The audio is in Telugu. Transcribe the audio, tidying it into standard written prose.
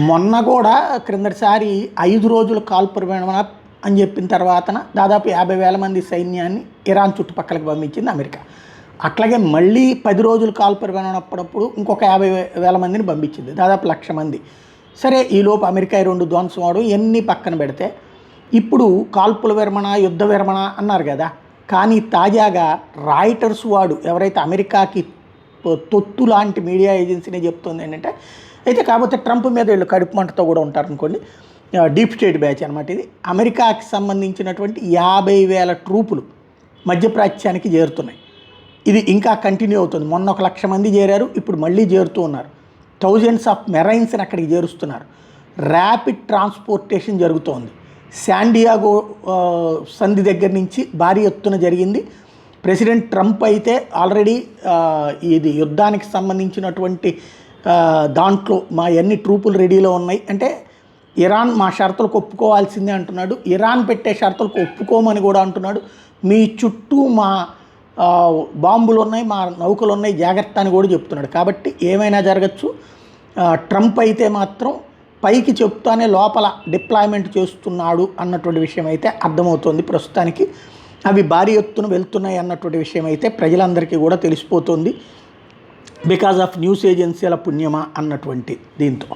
మొన్న కూడా క్రిందటిసారి 5 రోజులు కాల్పుల విరమణ అని చెప్పిన తర్వాతన దాదాపు 50,000 మంది సైన్యాన్ని ఇరాన్ చుట్టుపక్కలకు పంపించింది అమెరికా. అట్లాగే మళ్ళీ 10 రోజులు కాల్పుల విరమణ అప్పుడప్పుడు ఇంకొక 50,000 మందిని పంపించింది, దాదాపు 1,00,000 మంది. సరే, ఈలోపు అమెరికా 2 ధ్వంసం అవడం ఎన్ని పక్కన పెడితే ఇప్పుడు కాల్పుల విరమణ, యుద్ధ విరమణ అన్నారు కదా. కానీ తాజాగా రాయిటర్స్ వాడు ఎవరైతే అమెరికాకి తొత్తు లాంటి మీడియా ఏజెన్సీనే చెప్తుంది ఏంటంటే, అయితే కాకపోతే ట్రంప్ మీద వీళ్ళు కడుపు మంటతో కూడా ఉంటారనుకోండి, డీప్ స్టేట్ బ్యాచ్ అనమాట ఇది. అమెరికాకి సంబంధించినటువంటి 50,000 ట్రూపులు మధ్యప్రాచ్యానికి చేరుతున్నాయి. ఇది ఇంకా కంటిన్యూ అవుతుంది. మొన్న 1,00,000 మంది చేరారు, ఇప్పుడు మళ్ళీ చేరుతూ ఉన్నారు. థౌజండ్స్ ఆఫ్ మెరైన్స్ని అక్కడికి చేరుస్తున్నారు. ర్యాపిడ్ ట్రాన్స్పోర్టేషన్ జరుగుతోంది. శాండియాగో సంధి దగ్గర నుంచి భారీ ఎత్తున జరిగింది. ప్రెసిడెంట్ ట్రంప్ అయితే ఆల్రెడీ ఇది యుద్ధానికి సంబంధించినటువంటి దాంట్లో మా అన్ని ట్రూపులు రెడీలో ఉన్నాయి అంటే, ఇరాన్ మా షరతులకు ఒప్పుకోవాల్సిందే అంటున్నాడు. ఇరాన్ పెట్టే షరతులకు ఒప్పుకోమని కూడా అంటున్నాడు. మీ చుట్టూ మా బాంబులు ఉన్నాయి, మా నౌకలు ఉన్నాయి, జాగ్రత్త అని కూడా చెప్తున్నాడు. కాబట్టి ఏమైనా జరగచ్చు. ట్రంప్ అయితే మాత్రం పైకి చెప్తానే లోపల డిప్లాయ్మెంట్ చేస్తున్నాడు అన్నటువంటి విషయం అయితే అర్థమవుతోంది ప్రస్తుతానికి. అవి భారీ ఎత్తున వెళ్తున్నాయి అన్నటువంటి విషయం అయితే ప్రజలందరికీ కూడా తెలిసిపోతుంది. బికాజ్ ఆఫ్ న్యూస్ ఏజెన్సీల పుణ్యమా అన్నటువంటి దీంతో.